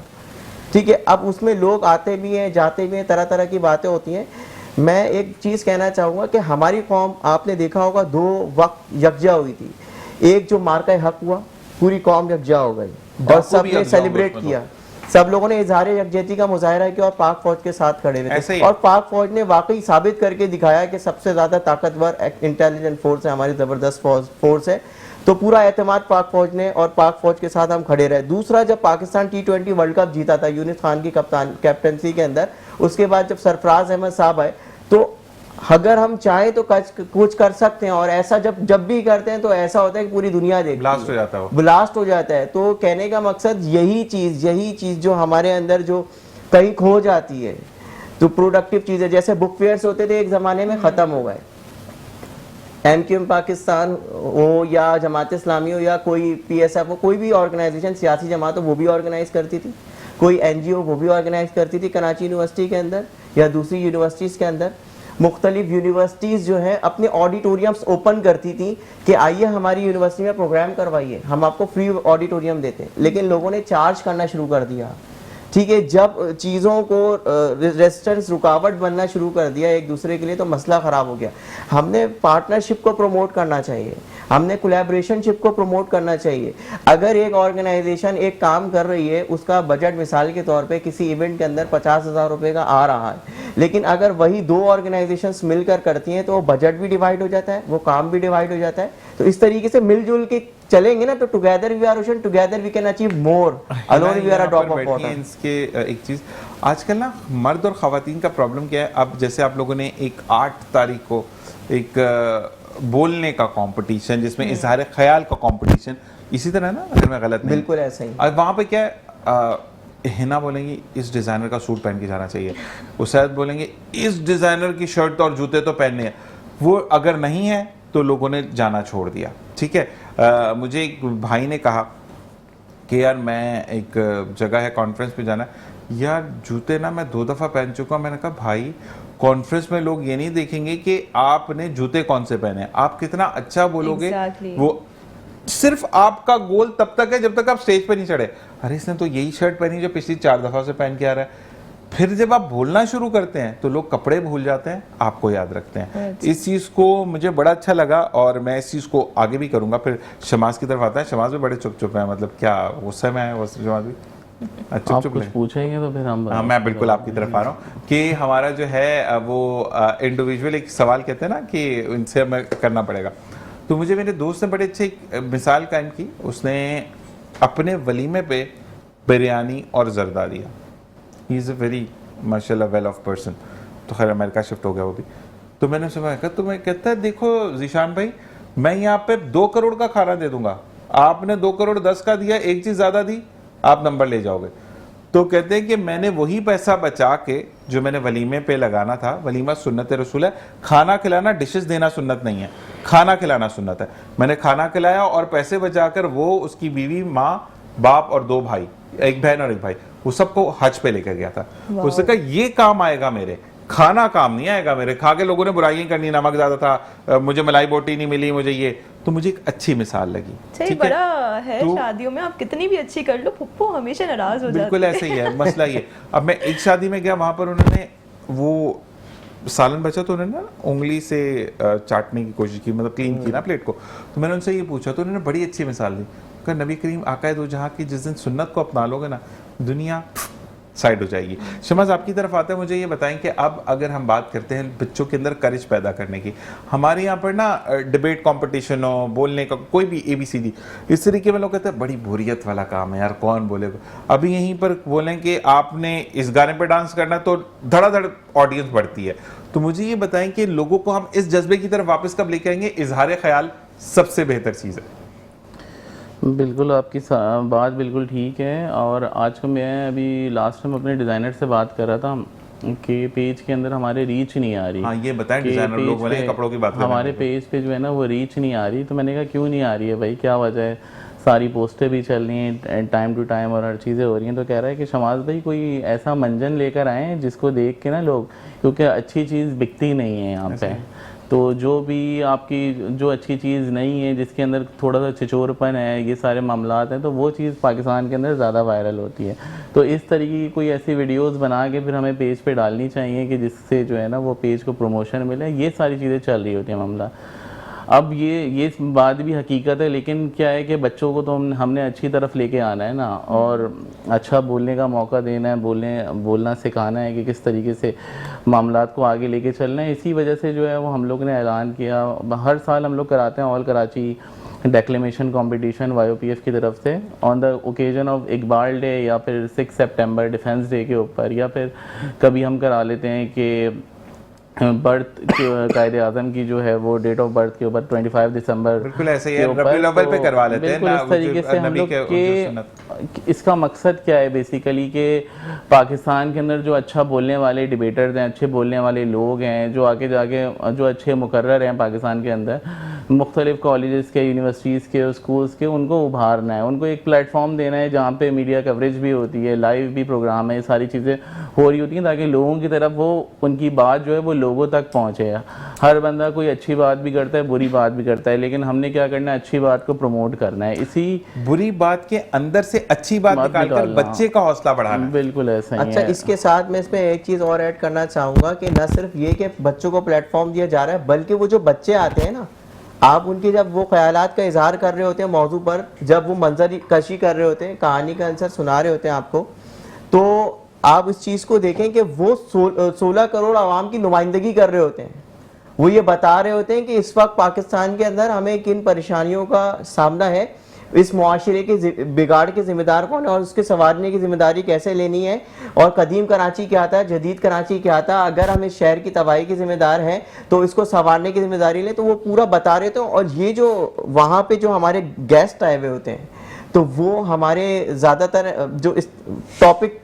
ठीक है। अब उसमें लोग आते भी हैं, जाते भी हैं, तरह तरह की बातें होती हैं। मैं एक चीज़ कहना चाहूँगा कि हमारी कौम, आपने देखा होगा, 2 वक्त यकजा हुई थी। एक जो मार्का हक हुआ, पूरी कौम यकजा हो गई और सबने सेलिब्रेट किया, सब लोगों ने इजहार यकजहती का मुजाहरा किया और पाक फौज के साथ खड़े हुए थे। और पाक फौज ने वाकई साबित करके दिखाया कि सबसे ज्यादा ताकतवर इंटेलिजेंट फोर्स है, हमारी जबरदस्त फोर्स है। तो पूरा एतमाद पाक फौज ने, और पाक फौज के साथ हम खड़े रहे। दूसरा, जब पाकिस्तान T20 वर्ल्ड कप जीता था यूनिस खान की कैप्टनसी के अंदर, उसके बाद जब सरफराज अहमद साहब आए, तो अगर हम चाहे तो कुछ कर सकते हैं। और ऐसा जब भी करते हैं तो ऐसा होता है कि पूरी दुनिया देखती है, ब्लास्ट हो जाता है, ब्लास्ट हो जाता है। तो कहने का मकसद यही चीज जो हमारे अंदर जो कहीं खो जाती है, तो प्रोडक्टिव चीजें, जैसे बुक फेयर्स होते थे एक जमाने में, खत्म हो गए। MQM पाकिस्तान हो या जमात इस्लामी हो या कोई PSF हो, कोई भी ऑर्गेनाइजेशन, सियासी जमात हो, वो भी ऑर्गेनाइज करती थी। कोई NGO वो भी ऑर्गेनाइज करती थी। कराची यूनिवर्सिटी के अंदर या दूसरी यूनिवर्सिटीज़ के अंदर मुख्तलिफ यूनिवर्सिटीज़ जो है अपने ऑडिटोरियम्स ओपन करती थी कि आइए हमारी यूनिवर्सिटी में प्रोग्राम करवाइए, हम आपको फ्री ऑडिटोरियम देते हैं। लेकिन लोगों ने चार्ज करना शुरू कर दिया, ठीक है। जब चीज़ों को रेजिस्टेंस, रुकावट बनना शुरू कर दिया एक दूसरे के लिए, तो मसला ख़राब हो गया। हमने पार्टनरशिप को प्रमोट करना चाहिए, हमने कोलैबोरेशनशिप को प्रमोट करना चाहिए। अगर एक ऑर्गेनाइजेशन एक काम कर रही है, उसका बजट मिसाल के तौर पे किसी इवेंट के अंदर 50,000 रुपये का आ रहा है, लेकिन अगर वही 2 ऑर्गेनाइजेशंस मिलकर करती हैं तो वो बजट भी डिवाइड हो जाता है, वो काम भी डिवाइड हो जाता है। तो इस तरीके से मिलजुल के चलेंगे ना, तो together we are ocean, together we can achieve more, alone we are a drop of water. इसके एक चीज़ आजकल ना, मर्द और ख़वातीन का प्रॉब्लम क्या है। अब जैसे आप लोगों ने एक 8 तारीख को एक बोलने का कंपटीशन, जिसमें इजहार ख्याल का कंपटीशन, इसी तरह ना, अगर मैं गलत नहीं, बिल्कुल ऐसा ही। और वहाँ पे क्या है, हिना बोलेंगे इस डिज़ाइनर का सूट पहन के जाना चाहिए, उसैद बोलेंगे इस डिज़ाइनर की शर्ट और जूते तो पहनने हैं। वो अगर नहीं है तो लोगों ने जाना छोड़ दिया, ठीक है। मुझे एक भाई ने कहा कि यार मैं एक जगह है, कॉन्फ्रेंस पे जाना है, यार जूते ना मैं 2 दफ़ा पहन चुका हूँ। मैंने कहा भाई, कॉन्फ्रेंस में लोग ये नहीं देखेंगे कि आपने जूते कौन से पहने, आप कितना अच्छा बोलोगे। वो सिर्फ आपका गोल तब तक है जब तक आप स्टेज पे नहीं चढ़े। अरे इसने तो यही शर्ट पहनी जो पिछली 4 दफ़ा से पहन के आ रहा है। फिर जब आप बोलना शुरू करते हैं तो लोग कपड़े भूल जाते हैं, आपको याद रखते हैं। इस चीज़ को मुझे बड़ा अच्छा लगा और मैं इस चीज़ को आगे भी करूँगा। फिर शमाज की तरफ आता है, शमाज भी बड़े चुप चुप हैं, मतलब क्या गुस्से में है वो शमाज भी? आप कुछ पूछेंगे तो फिर हम, हाँ, मैं बिल्कुल आपकी तरफ आ रहा हूँ कि हमारा जो है वो इंडिविजुअल एक सवाल कहते हैं ना कि इनसे हमें करना पड़ेगा। तो मुझे मेरे दोस्त ने बड़े अच्छे मिसाल कायम की। उसने अपने वलीमे पे बिरयानी और जर्दा दिया। ही इज़ अ वेरी माशाल्लाह वेल ऑफ पर्सन। तो खैर अमेरिका शिफ्ट हो गया वो भी। तो मैंने उससे कहा, तो मैं कहता है देखो जीशान भाई, मैं यहाँ पे 2 करोड़ का खाना दे दूंगा, आपने 2 करोड़ 10 का दिया, एक चीज़ ज़्यादा दी, आप नंबर ले जाओगे। तो कहते हैं कि मैंने वही पैसा बचा के जो मैंने वलीमे पे लगाना था, वलीमा सुन्नत रसूल है, खाना खिलाना, डिशेस देना सुन्नत नहीं है, खाना खिलाना सुन्नत है। मैंने खाना खिलाया और पैसे बचाकर वो उसकी बीवी, माँ, बाप और 2 भाई, एक बहन और एक भाई, वो सबको हज पे लेकर गया था। उसने कहा ये काम आएगा मेरे, खाना काम नहीं आएगा मेरे, खा के लोगों ने बुराइयां करनी, नमक ज्यादा था, मुझे मलाई बोटी नहीं मिली, मुझे ये, तो मुझे एक अच्छी मिसाल लगी। सही बड़ा है शादियों में आप कितनी भी अच्छी कर लो, फुप्पो हमेशा नाराज हो जाती है। बिल्कुल ऐसे ही है मसला ये। अब मैं एक शादी में गया, वहां पर उन्होंने वो सालन बचा तो उन्होंने ना उंगली से चाटने की कोशिश की, मतलब क्लीन की ना प्लेट को। तो मैंने उनसे ये पूछा तो उन्होंने बड़ी अच्छी मिसाल दी, कहा नबी करीम आका दो जहां की जिस दिन सुन्नत को अपना लोगे ना, दुनिया साइड हो जाएगी। शमाज आपकी तरफ आते हैं, मुझे ये बताएं कि अब अगर हम बात करते हैं बच्चों के अंदर करेज पैदा करने की, हमारे यहाँ पर ना डिबेट कंपटीशन हो, बोलने का कोई भी ABCD, इस तरीके में लोग कहते हैं बड़ी बोरियत वाला काम है यार, कौन बोलेगा। अभी यहीं पर बोलें कि आपने इस गाने पर डांस करना तो धड़ाधड़ ऑडियंस बढ़ती है। तो मुझे ये बताएं कि लोगों को हम इस जज्बे की तरफ वापस कब लेके आएंगे? इजहार ख्याल सबसे बेहतर चीज़ है। बिल्कुल आपकी बात बिल्कुल ठीक है। और आज को मैं अभी लास्ट टाइम अपने डिज़ाइनर से बात कर रहा था कि पेज के अंदर हमारे रीच नहीं आ रही। हाँ ये बताएं, डिज़ाइनर लोग वाले कपड़ों की बात कर रहे हैं, हमारे पेज पे जो है ना वो रीच नहीं आ रही। तो मैंने कहा क्यों नहीं आ रही है भाई, क्या वजह है? सारी पोस्टें भी चल रही हैं टाइम टू टाइम और हर चीज़ें हो रही हैं। तो कह रहा है कि शमाज भाई कोई ऐसा मंजन लेकर आए जिसको देख के ना लोग, क्योंकि अच्छी चीज़ बिकती नहीं है यहाँ पे, तो जो भी आपकी जो अच्छी चीज़ नहीं है, जिसके अंदर थोड़ा सा छिचोरपन है, ये सारे मामलात हैं, तो वो चीज़ पाकिस्तान के अंदर ज़्यादा वायरल होती है। तो इस तरीके की कोई ऐसी वीडियोस बना के फिर हमें पेज पे डालनी चाहिए कि जिससे जो है ना वो पेज को प्रमोशन मिले। ये सारी चीज़ें चल रही होती हैं मामला। अब ये बात भी हकीकत है, लेकिन क्या है कि बच्चों को तो हमने अच्छी तरफ लेके आना है ना, और अच्छा बोलने का मौका देना है, बोलना सिखाना है कि किस तरीके से मामलात को आगे लेके चलना है। इसी वजह से जो है वो हम लोग ने ऐलान किया, हर साल हम लोग कराते हैं all Karachi declamation competition YOPF की तरफ से on the occasion of Iqbal day, या फिर 6 सितंबर डिफेंस डे के ऊपर, या फिर कभी हम करा लेते हैं कि बर्थ कायदे आज़म की जो है वो डेट ऑफ बर्थ के ऊपर 25 दिसंबर, बिल्कुल ऐसे ही रबीउल अव्वल पे करवा लेते हैं ना। इस तरीके से हम लोग के इसका मकसद क्या है बेसिकली कि पाकिस्तान के अंदर जो अच्छा बोलने वाले डिबेटर्स हैं, अच्छे बोलने वाले लोग हैं, जो आगे जाके जो अच्छे मुकर्रर हैं पाकिस्तान के अंदर, मुख्तलिफ कॉलेजेस के, यूनिवर्सिटीज़ के, स्कूल्स के, उनको उभारना है, उनको एक प्लेटफॉर्म देना है जहाँ पे मीडिया कवरेज भी होती है, लाइव भी प्रोग्राम है, सारी चीज़ें हो रही होती हैं, ताकि लोगों की तरफ वो उनकी बात जो है वो लोगों तक पहुँचे। हर बंदा कोई अच्छी बात भी करता है, बुरी बात भी करता है, लेकिन हमने क्या करना है, अच्छी बात को प्रमोट करना है। इसी बुरी बात के अंदर से अच्छी बात निकालकर बच्चे का हौसला बढ़ाना। बिल्कुल ऐसा ही अच्छा है। इसके साथ मैं इसमें एक चीज़ और ऐड करना चाहूँगा कि न सिर्फ ये कि बच्चों को प्लेटफॉर्म दिया जा रहा है, बल्कि वो जो बच्चे आते हैं ना, आप उनके जब वो ख्यालात का इजहार कर रहे होते हैं मौजू पर, जब वो मंजर कशी कर रहे होते हैं, कहानी का आंसर सुना रहे होते हैं आपको, तो आप इस चीज़ को देखें कि वो 16 करोड़ आवाम की नुमाइंदगी कर रहे होते हैं। वो ये बता रहे होते हैं कि इस वक्त पाकिस्तान के अंदर हमें किन परेशानियों का सामना है, इस मुआशरे के बिगाड़ के जिम्मेदार कौन है और उसके संवारने की जिम्मेदारी कैसे लेनी है, और कदीम कराची क्या था, जदीद कराची क्या था, अगर हम इस शहर की तबाही के जिम्मेदार हैं तो इसको संवारने की जिम्मेदारी लें। तो वो पूरा बता रहे थे। और ये जो वहाँ पे जो हमारे गेस्ट आए हुए होते हैं, तो वो हमारे ज़्यादातर जो इस टॉपिक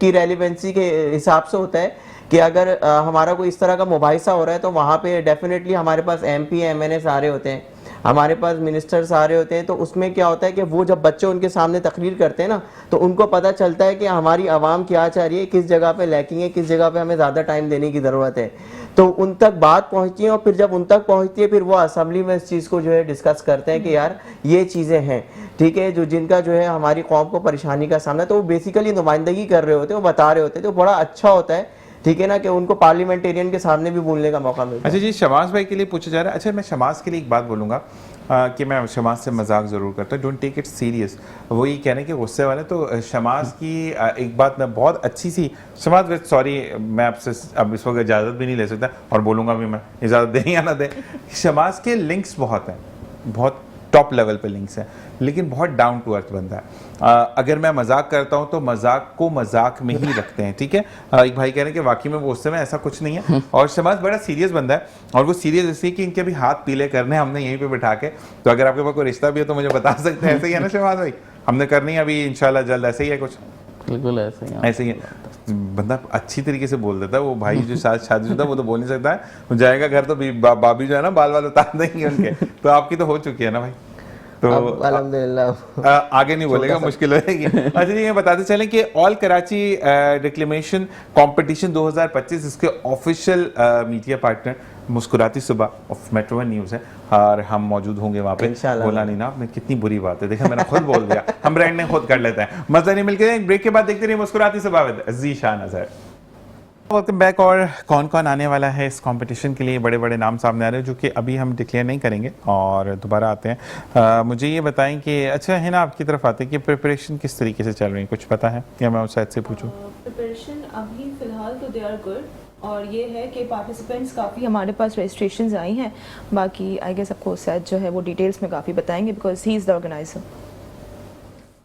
की रेलिवेंसी के हिसाब से होता है कि अगर हमारा कोई इस तरह का मुबाहिसा हो रहा है तो वहाँ पे डेफिनेटली हमारे पास MP MNS आ रहे होते हैं, हमारे पास मिनिस्टर्स आ रहे होते हैं। तो उसमें क्या होता है कि वो जब बच्चे उनके सामने तकरीर करते हैं ना, तो उनको पता चलता है कि हमारी आवाम क्या चाह रही है, किस जगह पे लैकिंग है, किस जगह पे हमें ज़्यादा टाइम देने की ज़रूरत है। तो उन तक बात पहुँचती है, और फिर जब उन तक पहुँचती है फिर वो असम्बली में इस चीज़ को जो है डिस्कस करते हैं कि यार ये चीज़ें हैं, ठीक है, जो जिनका जो है हमारी कौम को परेशानी का सामना। तो वो बेसिकली नुमाइंदगी कर रहे होते हैं, वो बता रहे होते हैं, तो बड़ा अच्छा होता है, ठीक है ना, कि उनको पार्लियामेंटेरियन के सामने भी बोलने का मौका मिलता है। अच्छा जी, शमास भाई के लिए पूछा जा रहा है। अच्छा मैं शमास के लिए एक बात बोलूँगा कि मैं शमास से मजाक ज़रूर करता हूँ, डोंट टेक इट सीरियस। वो ये कहने के गुस्से वाले, तो शमास की एक बात मैं बहुत अच्छी सी, शमास सॉरी मैं आपसे अब इस वक्त इजाज़त भी नहीं ले सकता और बोलूँगा भी मैं, इजाज़त दें या ना दें। शमास के लिंक्स बहुत हैं, बहुत टॉप लेवल पे लिंक्स हैं, लेकिन बहुत डाउन टू अर्थ बंदा है। अगर मैं मजाक करता हूं तो मजाक को मजाक में ही रखते हैं, ठीक है। एक भाई कह रहे हैं कि वाकई में वो उससे में ऐसा कुछ नहीं है। और शमास बड़ा सीरियस बंदा है, और वो सीरियस इसलिए कि इनके भी हाथ पीले करने हमने यहीं पे बिठा के। तो अगर आपके पास कोई रिश्ता भी हो तो मुझे बता सकते हैं। ऐसे ही है ना शमास भाई, हमने करनी है अभी इंशाल्लाह जल्द, ऐसे ही है कुछ। बिल्कुल ऐसे ही है। बंदा अच्छी तरीके से बोल देता है। वो भाई जो साथ शादीशुदा वो तो बोल नहीं सकता है, वो जाएगा घर तो भाभी जो है ना बाल उतार देंगे उनके। तो आपकी तो हो चुकी है ना भाई, तो अल्हम्दुलिल्लाह आगे नहीं बोलेगा, मुश्किल हो जाएगी। अच्छा जी, ये बताते चलें कि ऑल कराची रिक्लेमेशन कंपटीशन 2025 इसके ऑफिशियल मीडिया पार्टनर मुस्कुराती सुबह ऑफ मेट्रो वन न्यूज़ है और हम मौजूद होंगे वहाँ पे। बोला नहीं ना आपने, कितनी बुरी बात है, देखा मैंने खुद बोल दिया, हम ब्रांड ने खुद कर लेते हैं। मजा नहीं मिलके ब्रेक के बाद देखते रहिए मुस्कुराती सुबह with Zeeshan Azhar. Welcome back. और कौन कौन आने वाला है इस कंपटीशन के लिए, बड़े बड़े नाम सामने आ रहे हैं जो कि अभी हम डिक्लेयर नहीं करेंगे और दोबारा आते हैं। मुझे ये बताएं कि अच्छा है ना, आपकी तरफ आते हैं कि प्रिपरेशन किस तरीके से चल रही है, कुछ पता है या मैं उस साइड से पूछूं? प्रिपरेशन अभी फ़िलहाल तो दे आर गुड, और ये है कि पार्टिसिपेंट्स काफ़ी हमारे पास रजिस्ट्रेशंस आई हैं। बाकी आई गेस आपको शायद जो है वो डिटेल्स में काफ़ी बताएंगे because he is the organiser.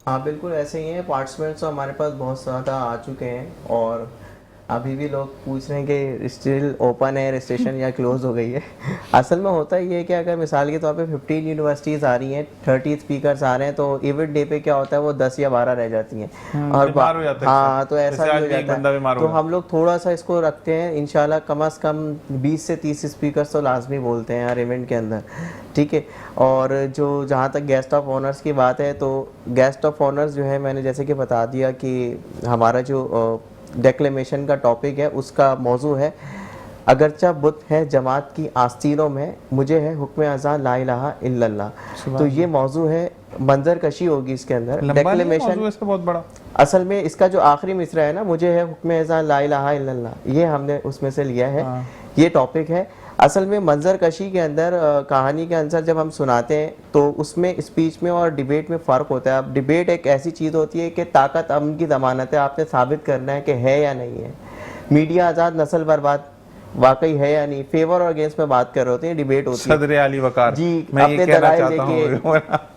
हाँ बिल्कुल ऐसे ही है, पार्टिसिपेंट्स तो हमारे पास बहुत ज़्यादा आ चुके हैं और अभी भी लोग पूछ रहे हैं कि स्टिल ओपन है रजिस्ट्रेशन या क्लोज हो गई है। असल में होता ये है कि अगर मिसाल के तौर पे 15 यूनिवर्सिटीज़ आ रही हैं, 30 स्पीकर्स आ रहे हैं, तो इवेंट डे पे क्या होता है वो 10 या 12 रह जाती हैं और हाँ तो ऐसा भी हो जाता है। तो हम लोग थोड़ा सा इसको रखते हैं, इंशाल्लाह कम अज़ कम 20 से 30 स्पीकर्स तो लाजमी बोलते हैं हर इवेंट के अंदर, ठीक है। और जो जहाँ तक गेस्ट ऑफ ऑनर्स की बात है, तो गेस्ट ऑफ ऑनर्स जो है मैंने जैसे कि बता दिया कि हमारा जो डेक्लेमेशन का टॉपिक है उसका मौजू है अगरचा बुत है जमात की आस्तीनों में, मुझे है हुक्म अज़ा ला इलाहा इल्लल्लाह। तो ये मौजू है, मंजर कशी होगी इसके अंदर। डेक्लेमेशन बहुत बड़ा, असल में इसका जो आखिरी मिसरा है ना, मुझे है हुक्म अज़ा ला इलाहा इल्लल्लाह, ये हमने उसमें से लिया है। ये टॉपिक है। असल में मंजर कशी के अंदर कहानी के अंदर जब हम सुनाते हैं तो उसमें स्पीच में और डिबेट में फ़र्क होता है। अब डिबेट एक ऐसी चीज़ होती है कि ताकत अमन की ज़मानत है, आपने साबित करना है कि है या नहीं है। मीडिया आज़ाद नस्ल बर्बाद वाकई है या नहीं, फेवर और अगेंस्ट में बात कर रहे होते हैं, डिबेट होती है। सदर आली वकार जी, मैं अपने ये कहना दलाइल चाहता हूं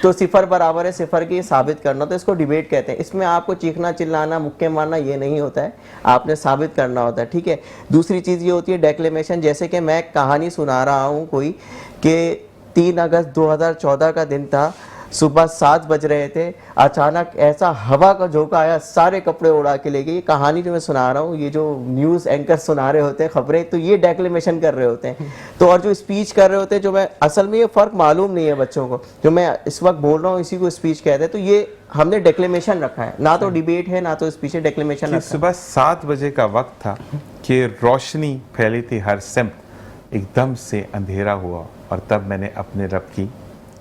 तो सिफर बराबर है सिफर की साबित करना, तो इसको डिबेट कहते हैं। इसमें आपको चीखना चिल्लाना मुक्के मारना ये नहीं होता है, आपने साबित करना होता है, ठीक है। दूसरी चीज़ ये होती है डेक्लेमेशन, जैसे कि मैं कहानी सुना रहा हूँ कोई कि 3 अगस्त 2014 का दिन था, सुबह 7 बज रहे थे, अचानक ऐसा हवा का झोंका आया, सारे कपड़े उड़ा के ले गए। ये कहानी जो मैं सुना रहा हूँ, ये जो न्यूज़ एंकर सुना रहे होते हैं खबरें, तो ये डेक्लेमेशन कर रहे होते हैं। तो और जो स्पीच कर रहे होते हैं, जो मैं असल में ये फ़र्क मालूम नहीं है बच्चों को, जो मैं इस वक्त बोल रहा हूँ इसी को स्पीच कहते हैं। तो ये हमने डेक्लेमेशन रखा है, ना तो डिबेट है ना तो स्पीच है, डेक्लेमेशन रखा है। सुबह 7 बजे का वक्त था कि रोशनी फैली थी हर सिमत, एकदम से अंधेरा हुआ और तब मैंने अपने रब की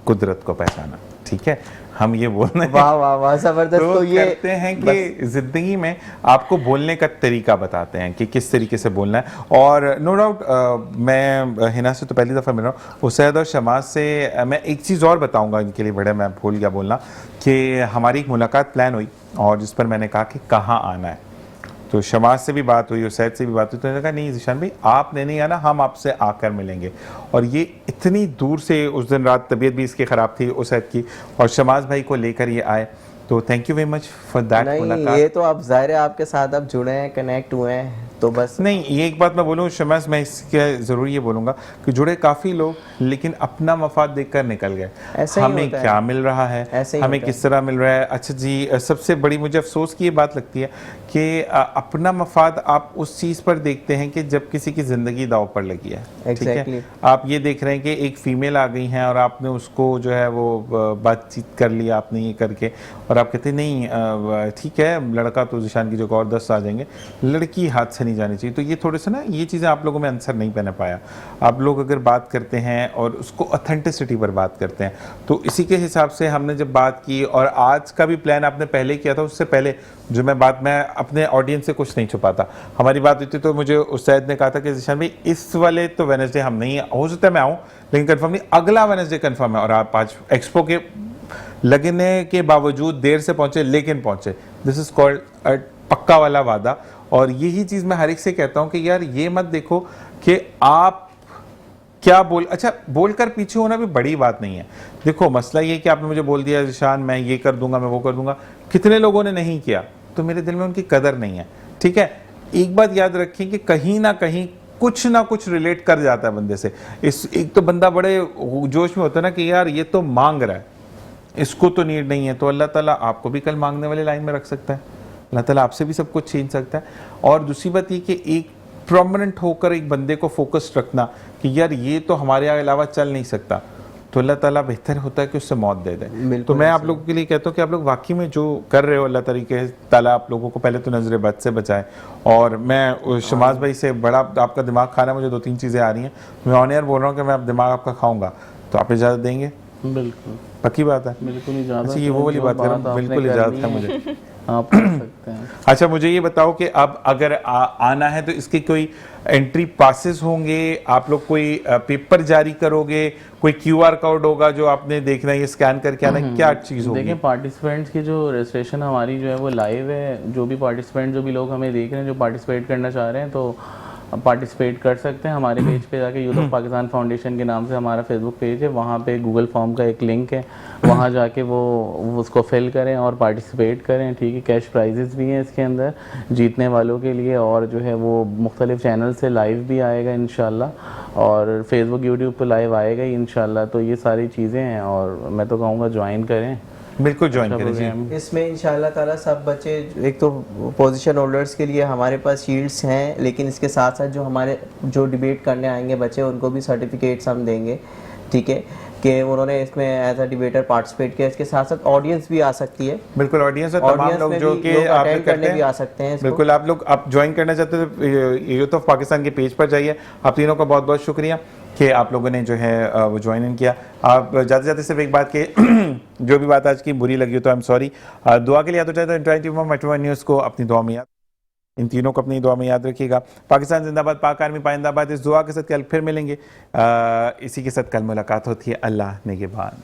कुदरत को पहचाना, ठीक है। हम ये बोल रहे हैं, वाह वाह वाह जबरदस्त। तो ये करते हैं कि जिंदगी में आपको बोलने का तरीका बताते हैं कि किस तरीके से बोलना है। और नो डाउट मैं हिना से तो पहली दफ़ा मिल रहा हूँ, उसैद और शमाज से मैं एक चीज़ और बताऊंगा इनके लिए, बड़े मैं भूल गया बोलना कि हमारी एक मुलाकात प्लान हुई और जिस पर मैंने कहा कि कहाँ आना है, तो शमाज से भी बात हुई, उसैद से भी बात हुई, तो मैंने कहा नहीं ज़ीशान भाई आपने नहीं आना, हम आपसे आकर मिलेंगे। और ये इतनी दूर से, उस दिन रात तबीयत भी इसकी ख़राब थी उसैद की, और शमाज भाई को लेकर ये आए, तो thank you very much for that मुलाकात। ये तो आप ज़ाहिर है आपके साथ अब जुड़े हैं, कनेक्ट हुए हैं, तो बस नहीं ये एक बात मैं बोलूँ शमाज, मैं इसके ज़रूर ये बोलूँगा कि जुड़े काफ़ी लोग, लेकिन अपना मफाद देखकर निकल गए। हमें क्या मिल रहा है, हमें किस तरह मिल रहा है। अच्छा जी, सबसे बड़ी मुझे अफसोस की ये बात लगती है कि अपना मफाद आप उस चीज़ पर देखते हैं कि जब किसी की ज़िंदगी दाव पर लगी है, ठीक है। आप ये देख रहे हैं कि एक फ़ीमेल आ गई हैं और आपने उसको जो है वो बातचीत कर लिया आपने ये करके, और आप कहते नहीं ठीक है लड़का तो ज़ीशान की जगह और 10 आ जाएंगे, लड़की हाथ से नहीं जानी चाहिए। तो ये थोड़े से ना ये चीज़ें आप लोगों में आंसर नहीं पहने पाया। आप लोग अगर बात करते हैं और उसको ऑथेंटिसिटी पर बात करते हैं, तो इसी के हिसाब से हमने जब बात की, और आज का भी प्लान आपने पहले किया था, उससे पहले जो मैं अपने ऑडियंस से कुछ नहीं छुपाता, हमारी बात हुई थी तो मुझे उसैद ने कहा था कि ज़ीशान भाई इस वाले तो वेडनेसडे हम नहीं, हो सकता है मैं आऊँ लेकिन कंफर्म नहीं, अगला वेडनेसडे कंफर्म है। और आप आज एक्सपो के लगने के बावजूद देर से पहुंचे, लेकिन पहुंचे। दिस इज कॉल्ड पक्का वाला वादा। और यही चीज़ मैं हर एक से कहता हूं कि यार ये मत देखो कि आप क्या अच्छा बोलकर पीछे होना भी बड़ी बात नहीं है। देखो मसला ये कि आपने मुझे बोल दिया ज़ीशान मैं ये कर दूंगा, मैं वो कर दूंगा, कितने लोगों ने नहीं किया, तो मेरे दिल में उनकी कदर नहीं है, ठीक है। एक बात याद रखें कि कहीं ना कहीं कुछ ना कुछ रिलेट कर जाता है बंदे से। एक तो बंदा बड़े जोश में होता है ना कि यार ये तो मांग रहा है, इसको तो नीड नहीं है, तो अल्लाह ताला आपको भी कल मांगने वाले लाइन में रख सकता है, अल्लाह ताला आपसे भी सब कुछ छीन सकता है। और दूसरी बात ये कि एक प्रोमिनेंट होकर एक बंदे को फोकस रखना कि यार ये तो हमारे अलावा चल नहीं सकता, तो अल्लाह ताला बेहतर होता है कि उससे मौत दे दे। बिल्कुल तो मैं आप लोगों के लिए कहता हूँ कि आप लोग वाकई में जो कर रहे हो, अल्लाह तरीके ताला आप लोगों को पहले तो नजर बद से बचाए। और मैं शमाज भाई से बड़ा आपका दिमाग खाना, मुझे 2-3 चीज़ें आ रही हैं, मैं ऑन एयर बोल रहा हूँ कि मैं अब दिमाग आपका खाऊंगा, तो आप इजाज़त देंगे? बिल्कुल, पक्की बात है? बिल्कुल इजाज़त। अच्छा, ये वो वाली बात कर, बिल्कुल इजाज़त है मुझे। आप कर सकते हैं। अच्छा, मुझे ये बताओ कि अब अगर आना है तो इसके कोई एंट्री पासेस होंगे, आप लोग कोई पेपर जारी करोगे, कोई QR कोड होगा जो आपने देखना है, ये स्कैन करके आना, क्या चीज़ होगी? देखिए, पार्टिसिपेंट्स की जो रजिस्ट्रेशन हमारी जो है वो लाइव है। जो भी पार्टिसिपेंट, जो भी लोग हमें देख रहे हैं, जो पार्टिसिपेट करना चाह रहे हैं, तो पार्टिसिपेट कर सकते हैं। हमारे पेज पे जाके यूथ ऑफ पाकिस्तान फाउंडेशन के नाम से हमारा फेसबुक पेज है, वहाँ पे गूगल फॉर्म का एक लिंक है, वहाँ जाके वो उसको फिल करें और पार्टिसिपेट करें। ठीक है, कैश प्राइजेस भी हैं इसके अंदर जीतने वालों के लिए, और जो है वो मुख्तलिफ चैनल से लाइव भी आएगा इंशाल्लाह, और फेसबुक यूट्यूब पे लाइव आएगा ही इंशाल्लाह। तो ये सारी चीज़ें हैं, और मैं तो कहूँगा ज्वाइन करें, बिल्कुल ज्वाइन करें जी। इसमें इंशाल्लाह ताला सब बच्चे, एक तो पोजीशन होल्डर्स के लिए हमारे पास शील्ड्स हैं, लेकिन इसके साथ साथ जो हमारे जो डिबेट करने आएंगे बच्चे, उनको भी सर्टिफिकेट्स हम देंगे। ठीक है, कि उन्होंने इसमें एज अ डिबेटर पार्टिसिपेट किया। इसके साथ साथ ऑडियंस भी आ सकती है। बिल्कुल, ऑडियंस और तमाम लोग जो कि आप करने भी आ सकते हैं। बिल्कुल, आप लोग आप ज्वाइन करना चाहते हैं तो यूथ ऑफ पाकिस्तान के पेज पर जाइए। आप तीनों का बहुत बहुत शुक्रिया कि आप लोगों ने जो है वो ज्वाइन इन किया। आप जाते जाते सिर्फ एक बात के जो भी बात आज की बुरी लगी हो तो आई एम सॉरी। दुआ के लिए याद हो जाए तो इंटरनेटिव मेट्रो न्यूज़ को अपनी दुआ में याद, इन तीनों को अपनी दुआ में याद रखिएगा। पाकिस्तान जिंदाबाद, पाक आर्मी पाइंदाबाद। इस दुआ के साथ कल फिर मिलेंगे। इसी के साथ कल मुलाकात होती है। अल्लाह निगहबान।